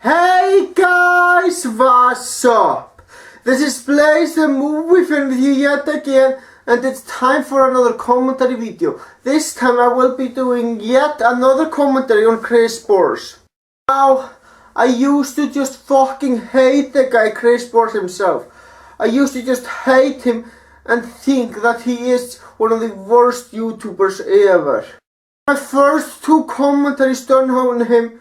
Hey guys, what's up? This is Blaze the movie film with you yet again, and it's time for another commentary video. This time I will be doing yet another commentary on Chris Spores. Now, I used to just fucking hate the guy Chris Spores himself. I used to just hate him and think that he is one of the worst YouTubers ever. My first two commentaries done on him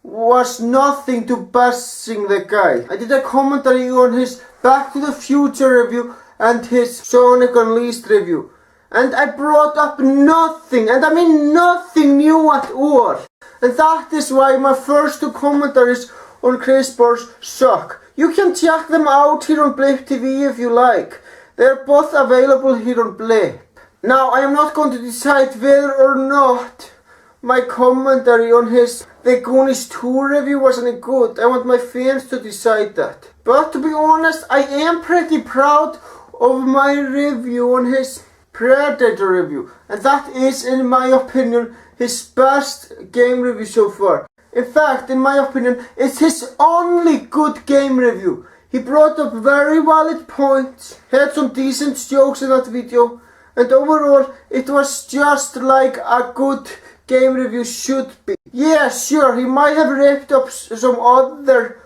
was nothing to bashing the guy. I did a commentary on his Back to the Future review and his Sonic Unleashed review, and I brought up nothing, and I mean nothing new at all. And that is why my first two commentaries on Chris Spores suck. You can check them out here on BlipTV if you like. They're both available here on Blip. Now, I am not going to decide whether or not my commentary on his The Goonies 2 review was any good. I want my fans to decide that. But to be honest, I am pretty proud of my review on his Predator review. And that is, in my opinion, his best game review so far. In fact, in my opinion, it's his only good game review. He brought up very valid points, had some decent jokes in that video, and overall, it was just like a good game review should be. Yeah, sure, he might have ripped up some other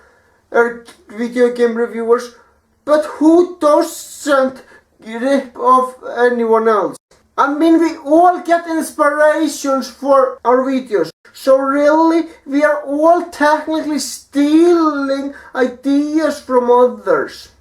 video game reviewers, but who doesn't rip off anyone else? I mean, we all get inspirations for our videos, so really, we are all technically stealing ideas from others.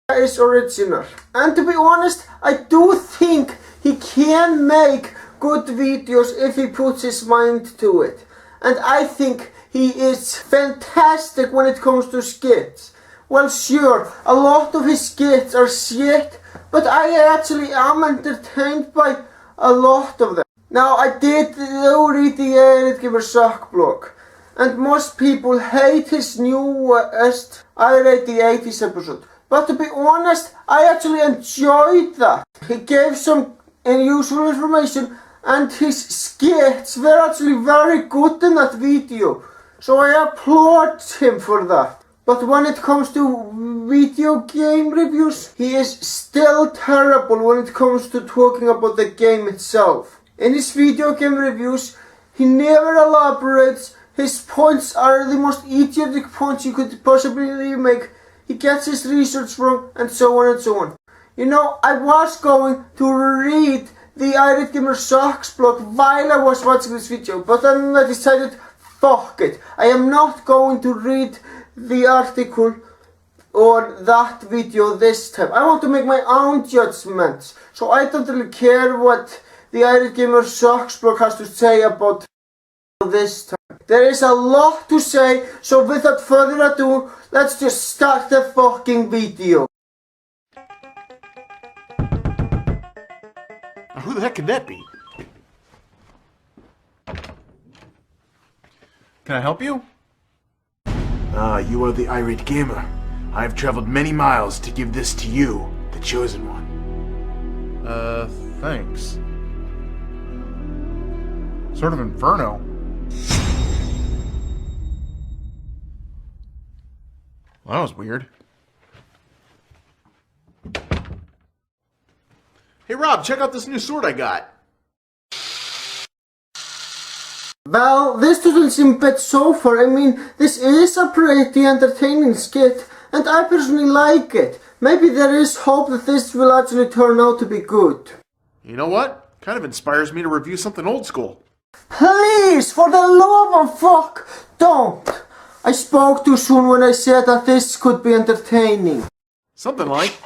That is original. And to be honest, I do think he can make good videos if he puts his mind to it. And I think he is fantastic when it comes to skits. Well, sure, a lot of his skits are shit, but I actually am entertained by a lot of them. Now, I did read the Irate Gamer Suck blog, and most people hate his newest Irate the 80s episode. But to be honest, I actually enjoyed that. He gave some unusual information, and his skits were actually very good in that video. So I applaud him for that. But when it comes to video game reviews, he is still terrible when it comes to talking about the game itself. In his video game reviews, he never elaborates. His points are the most idiotic points you could possibly make. He gets his research wrong, and so on and so on. You know, I was going to read the Irate Gamer Sucks blog while I was watching this video, but then I decided, fuck it. I am not going to read the article on that video this time. I want to make my own judgments, so I don't really care what the Irate Gamer Sucks blog has to say about this time. There is a lot to say, so without further ado, let's just start the fucking video. Who the heck could that be? Can I help you? You are the Irate Gamer. I have traveled many miles to give this to you, the chosen one. Thanks. Sort of inferno. Well, that was weird. Hey Rob, check out this new sword I got. Well, this doesn't seem bad so far. I mean, this is a pretty entertaining skit, and I personally like it. Maybe there is hope that this will actually turn out to be good. You know what? Kind of inspires me to review something old school. Please, for the love of fuck, don't! I spoke too soon when I said that this could be entertaining. Something like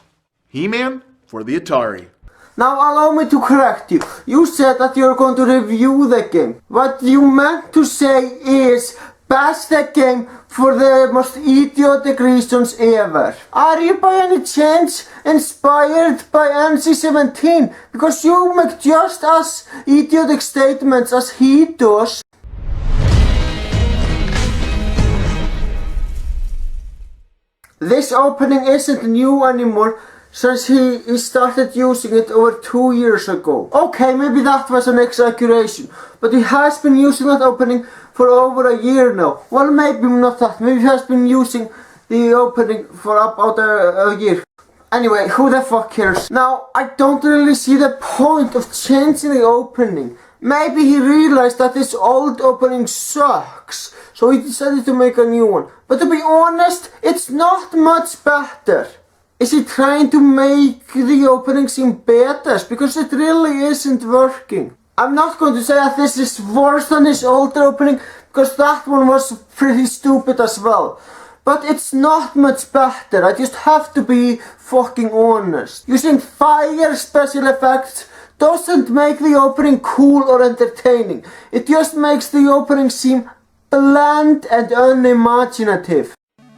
He-Man for the Atari. Now allow me to correct you. You said that you're going to review the game. What you meant to say is bash the game for the most idiotic reasons ever. Are you by any chance inspired by NC-17? Because you make just as idiotic statements as he does. This opening isn't new anymore, since he started using it over 2 years ago. Okay, maybe that was an exaggeration, but he has been using that opening for over a year now. Well, maybe not that. Maybe he has been using the opening for about a year. Anyway, who the fuck cares? Now, I don't really see the point of changing the opening. Maybe he realized that this old opening sucks, so he decided to make a new one. But to be honest, it's not much better. Is he trying to make the opening seem better? Because it really isn't working. I'm not going to say that this is worse than his older opening, because that one was pretty stupid as well. But it's not much better, I just have to be fucking honest. Using fire special effects doesn't make the opening cool or entertaining. It just makes the opening seem bland and unimaginative.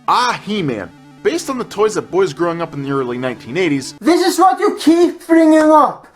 Ah, He-Man. Based on the toys that boys growing up in the early 1980s... This is what you keep bringing up.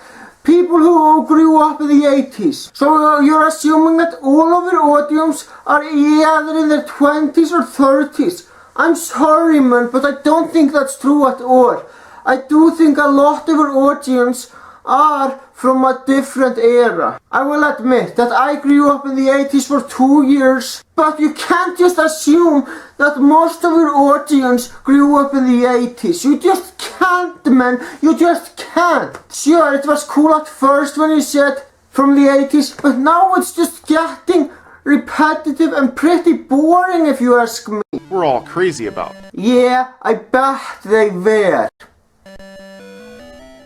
People who grew up in the 80s. So you're assuming that all of your audience are either in their 20s or 30s. I'm sorry, man, but I don't think that's true at all. I do think a lot of our audience are from a different era. I will admit that I grew up in the 80s for 2 years, but you can't just assume that most of your audience grew up in the 80s. You just can't, man. You just can't. Sure, it was cool at first when you said from the 80s, but now it's just getting repetitive and pretty boring if you ask me. We're all crazy about. Yeah, I bet they were.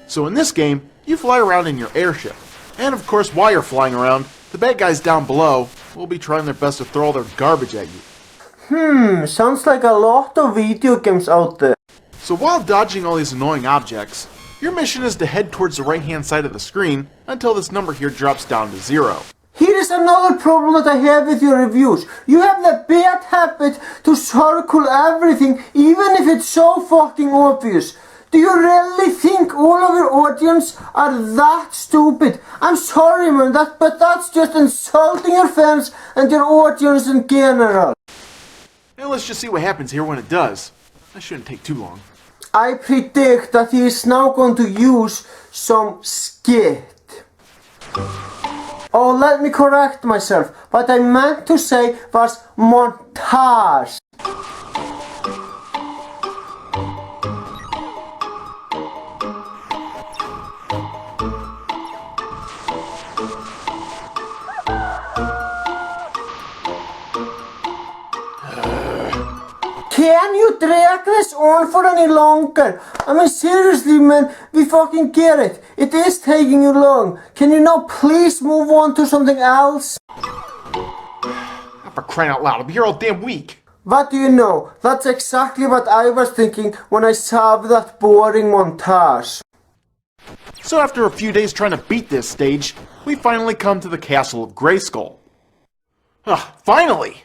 So in this game, you fly around in your airship. And of course, while you're flying around, the bad guys down below will be trying their best to throw all their garbage at you. Sounds like a lot of video games out there. So while dodging all these annoying objects, your mission is to head towards the right-hand side of the screen until this number here drops down to 0. Here is another problem that I have with your reviews. You have the bad habit to circle everything, even if it's so fucking obvious. Do you really think all of your audience are that stupid? I'm sorry, man, but that's just insulting your fans and your audience in general. Now let's just see what happens here when it does. That shouldn't take too long. I predict that he is now going to use some skit. Oh, let me correct myself. What I meant to say was montage. Can you drag this on for any longer? I mean, seriously, man, we fucking get it. It is taking you long. Can you now please move on to something else? For crying out loud, I'll be here all damn week. What do you know? That's exactly what I was thinking when I saw that boring montage. So after a few days trying to beat this stage, we finally come to the castle of Grayskull. Finally!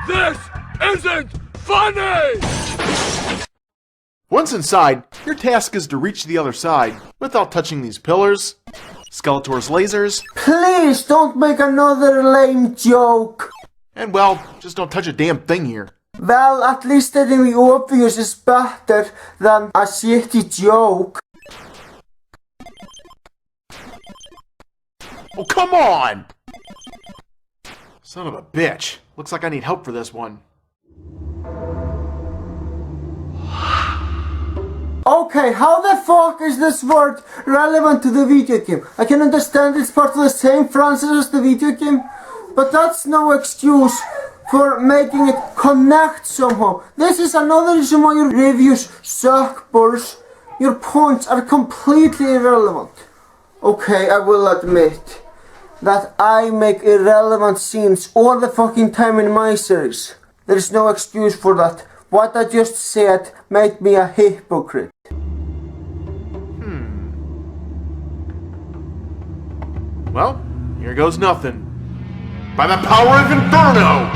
This isn't funny! Once inside, your task is to reach the other side without touching these pillars, Skeletor's lasers, Please don't make another lame joke. and well, just don't touch a damn thing here. Well, at least stating the obvious is better than a shitty joke. Oh, come on! Son of a bitch. Looks like I need help for this one. Okay, how the fuck is this word relevant to the video game? I can understand it's part of the same franchise as the video game, but that's no excuse for making it connect somehow. This is another reason why your reviews suck, Boris. Your points are completely irrelevant. Okay, I will admit that I make irrelevant scenes all the fucking time in my series. There is no excuse for that. What I just said made me a hypocrite. Well, here goes nothing. By the power of Inferno!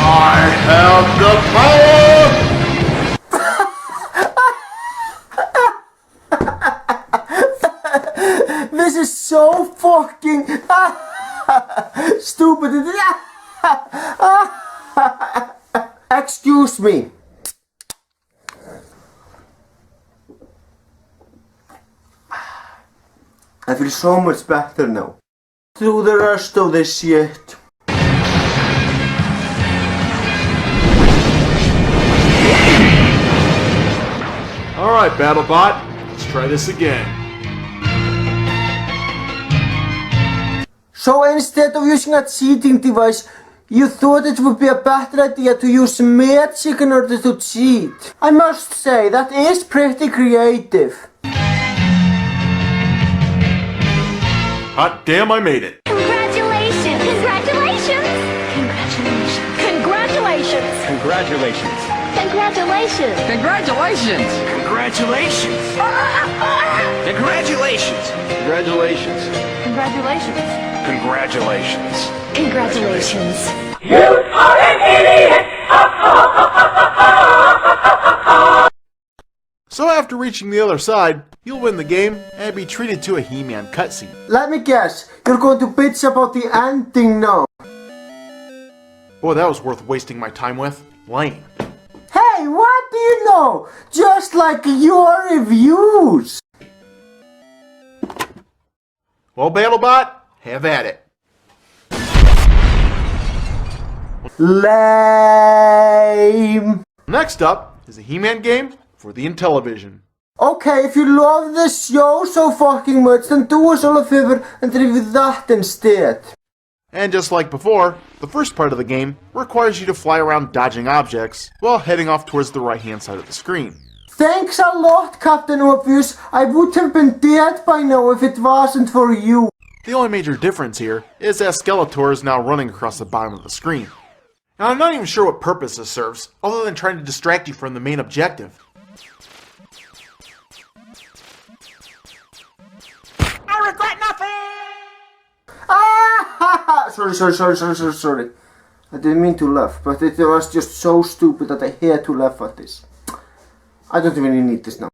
I have the power! This is so fucking stupid. Excuse me. I feel so much better now. Through the rest of this shit. Alright, BattleBot, let's try this again. So instead of using a cheating device, you thought it would be a better idea to use magic in order to cheat. I must say, that is pretty creative. Hot damn, I made it. Congratulations! Congratulations! Congratulations! Congratulations! Congratulations! Congratulations! Congratulations! Congratulations! Congratulations! Congratulations! Congratulations! Congratulations! So after reaching the other side, you'll win the game and be treated to a He-Man cutscene. Let me guess, you're going to bitch about the ending now. Boy, that was worth wasting my time with. Lame. Hey, what do you know? Just like your reviews. Well, BattleBot, have at it. Lame. Next up is a He-Man game for the Intellivision. Okay, if you love this show so fucking much, then do us all a favor and review that instead. And just like before, the first part of the game requires you to fly around dodging objects while heading off towards the right-hand side of the screen. Thanks a lot, Captain Obvious. I would have been dead by now if it wasn't for you. The only major difference here is that Skeletor is now running across the bottom of the screen. Now, I'm not even sure what purpose this serves, other than trying to distract you from the main objective. I regret nothing! Ah! Sorry. I didn't mean to laugh, but it was just so stupid that I had to laugh at this. I don't really need this now.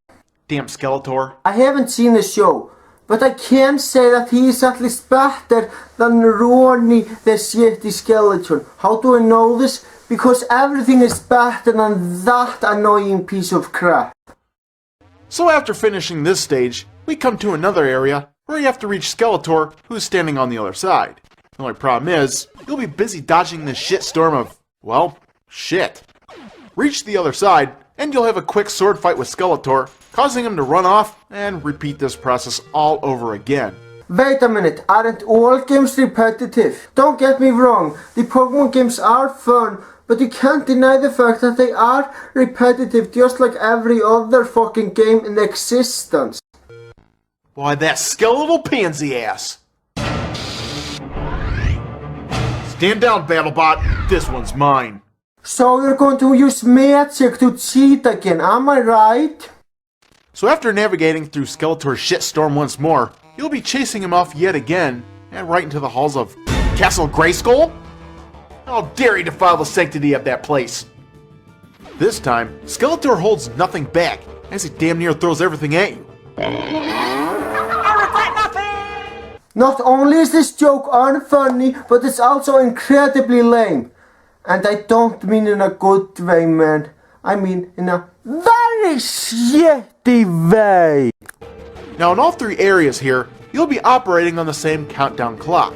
Damn Skeletor. I haven't seen the show, but I can say that he is at least better than Ronnie the shitty skeleton. How do I know this? Because everything is better than that annoying piece of crap. So after finishing this stage, we come to another area where you have to reach Skeletor, who's standing on the other side. The only problem is, you'll be busy dodging this shitstorm of, well, shit. Reach the other side, and you'll have a quick sword fight with Skeletor, causing him to run off and repeat this process all over again. Wait a minute, aren't all games repetitive? Don't get me wrong, the Pokemon games are fun, but you can't deny the fact that they are repetitive just like every other fucking game in existence. Why, that skeletal pansy ass! Stand down, BattleBot. This one's mine. So you're going to use magic to cheat again, am I right? So after navigating through Skeletor's shitstorm once more, you'll be chasing him off yet again, and right into the halls of Castle Grayskull? How dare he defile the sanctity of that place! This time, Skeletor holds nothing back, as he damn near throws everything at you. I regret nothing! Not only is this joke unfunny, but it's also incredibly lame. And I don't mean in a good way, man. I mean in a very shitty way. Now in all three areas here, you'll be operating on the same countdown clock.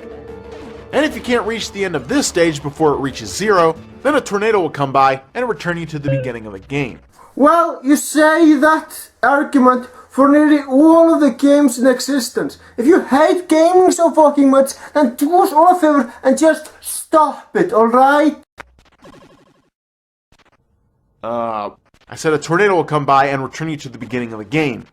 And if you can't reach the end of this stage before it reaches 0, then a tornado will come by and return you to the beginning of the game. Well, you say that argument for nearly all of the games in existence. If you hate gaming so fucking much, then do us all a favor and just stop it, alright? I said a tornado will come by and return you to the beginning of the game.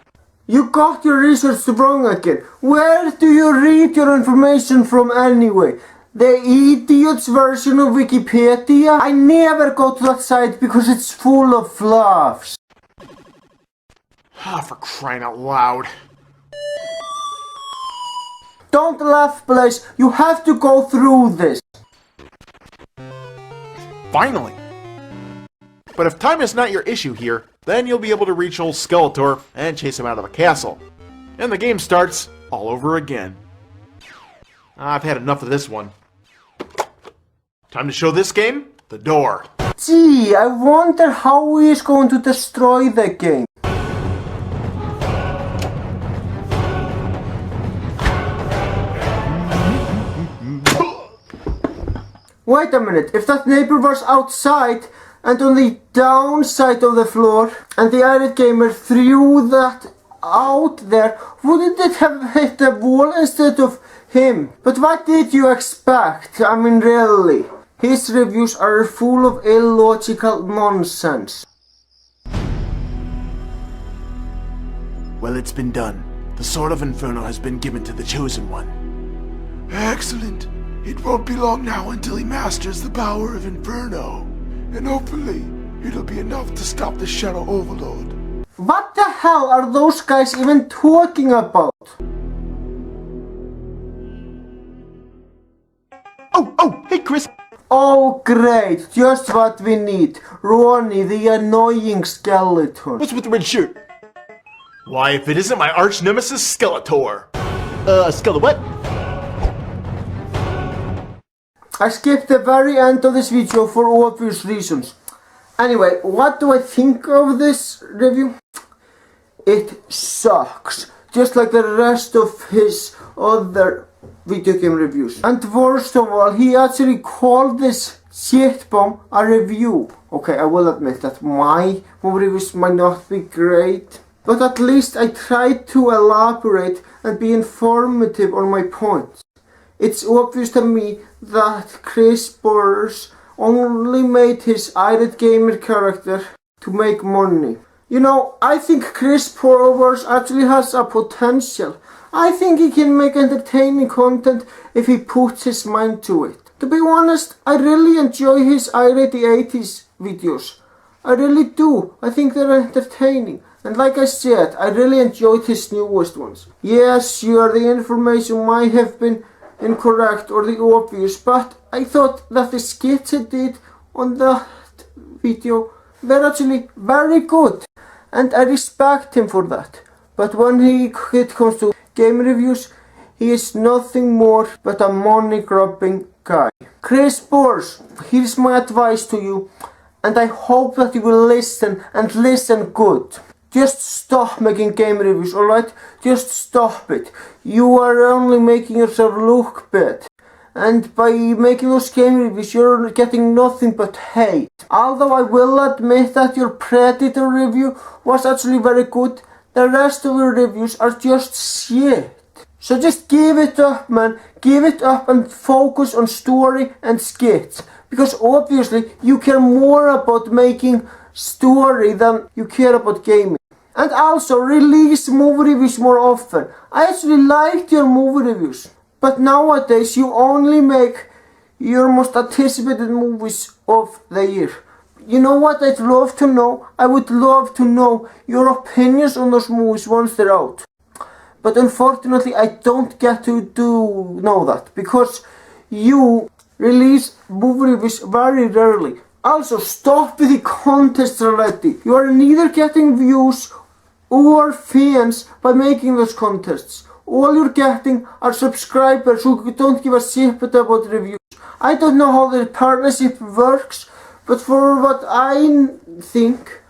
You got your research wrong again. Where do you read your information from anyway? The idiot's version of Wikipedia? I never go to that site because it's full of fluffs. Ah, for crying out loud. Don't laugh, Blaze. You have to go through this. Finally! But if time is not your issue here, then you'll be able to reach old Skeletor and chase him out of the castle. And the game starts all over again. I've had enough of this one. Time to show this game the door. Gee, I wonder how he is going to destroy the game. Wait a minute, if that neighbor was outside and on the downside of the floor and the Irate gamer threw that out there, wouldn't it have hit the wall instead of him? But what did you expect? I mean, really. His reviews are full of illogical nonsense. Well, it's been done. The Sword of Inferno has been given to the Chosen One. Excellent. It won't be long now until he masters the power of Inferno. And hopefully, it'll be enough to stop the Shadow Overlord. What the hell are those guys even talking about? Oh, hey Chris! Oh great, just what we need. Ronnie, the annoying skeleton. What's with the red shirt? Why, if it isn't my arch nemesis Skeletor. Skeletor what? I skipped the very end of this video for obvious reasons. Anyway, what do I think of this review? It sucks. Just like the rest of his other video game reviews. And worst of all, he actually called this shitbomb a review. Okay, I will admit that my movie reviews might not be great, but at least I tried to elaborate and be informative on my points. It's obvious to me that Chris Burrs only made his Irate gamer character to make money. You know, I think Chris Burrs actually has a potential. I think he can make entertaining content if he puts his mind to it. To be honest, I really enjoy his Irate 80s videos. I really do. I think they're entertaining. And like I said, I really enjoyed his newest ones. Yes, sure, the information might have been incorrect or the obvious, but I thought that the skits he did on that video were actually very good. And I respect him for that. But when it comes to game reviews, he is nothing more but a money-grubbing guy. Chris Burrs, here's my advice to you, and I hope that you will listen and listen good. Just stop making game reviews, alright? Just stop it. You are only making yourself look bad. And by making those game reviews, you're getting nothing but hate. Although I will admit that your Predator review was actually very good, the rest of your reviews are just shit. So just give it up, man. Give it up and focus on story and skits. Because obviously you care more about making story than you care about gaming. And also release movie reviews more often. I actually liked your movie reviews. But nowadays you only make your most anticipated movies of the year. You know what I'd love to know? I would love to know your opinions on those movies once they're out. But unfortunately I don't get to know that. Because you release movie reviews very rarely. Also, stop with the contests already. You are neither getting views or fans by making those contests. All you're getting are subscribers who don't give a shit about reviews. I don't know how the partnership works, but for what I think,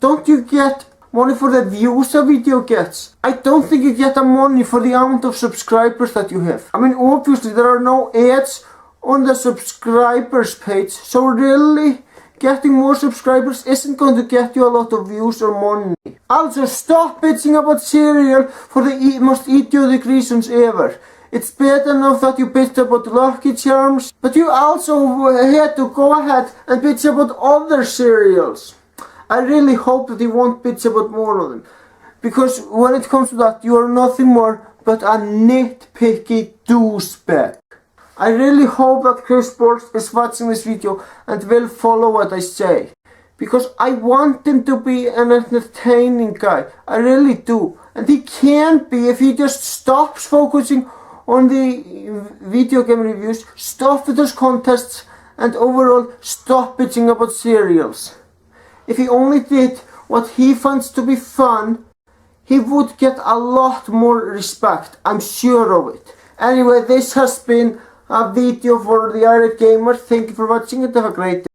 don't you get money for the views a video gets? I don't think you get the money for the amount of subscribers that you have. I mean, obviously there are no ads on the subscribers page, so really getting more subscribers isn't going to get you a lot of views or money. Also, stop bitching about cereal for the most idiotic reasons ever. It's bad enough that you bitch about Lucky Charms, but you also had to go ahead and bitch about other cereals. I really hope that you won't bitch about more of them. Because when it comes to that, you are nothing more but a nitpicky douchebag. I really hope that Chris Burrs is watching this video and will follow what I say. Because I want him to be an entertaining guy. I really do. And he can be if he just stops focusing on the video game reviews, stop with those contests, and overall stop bitching about cereals. If he only did what he finds to be fun, he would get a lot more respect. I'm sure of it. Anyway, this has been a video for the Irate Gamer. Thank you for watching and have a great day.